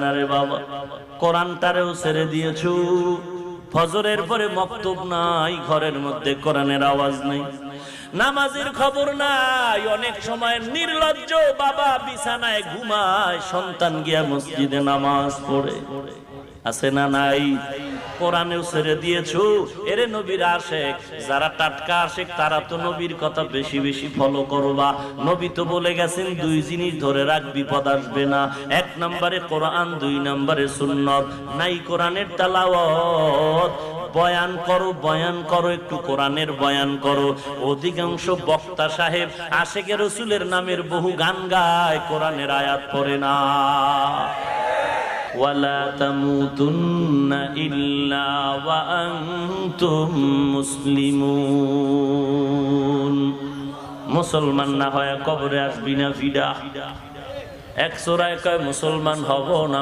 না রে বাবা। কোরআনটারেও ছেড়ে দিয়েছো। ফজরের পরে মক্তব নাই, ঘরের মধ্যে কোরআনের আওয়াজ নেই, নামাজের খবর নাই। অনেক সময় নির্লজ্জ বাবা বিছানায় ঘুমায়, সন্তান গিয়া মসজিদে নামাজ পড়ে। আছে না নাই? কোরআনেও ছেড়ে দিয়েছো। এরে নবীর আশেক যারা টাটকা আশেক তারা তো নবীর কথা বেশি বেশি ফলো করবা। নবী তো বলে গেছেন দুই জিনিস ধরে রাখ, বিপদ আসবে না। এক নম্বরে কোরআন, দুই নম্বরে সুন্নত। নাই কোরআনের তেলাওয়াত, বয়ান করো, বয়ান করো, একটু কোরআনের বয়ান করো। অধিকাংশ বক্তা সাহেব আশেকে রসুলের নামের বহু গান গায়, কোরআনের আয়াত পড়ে না। ওয়ালা তামুতুন্না ইল্লা ওয়া আনতুম মুসলিমুন। মুসলমান না হয় কবরে আসবি না ফিডা। এক চোরায় কয় মুসলমান হব না।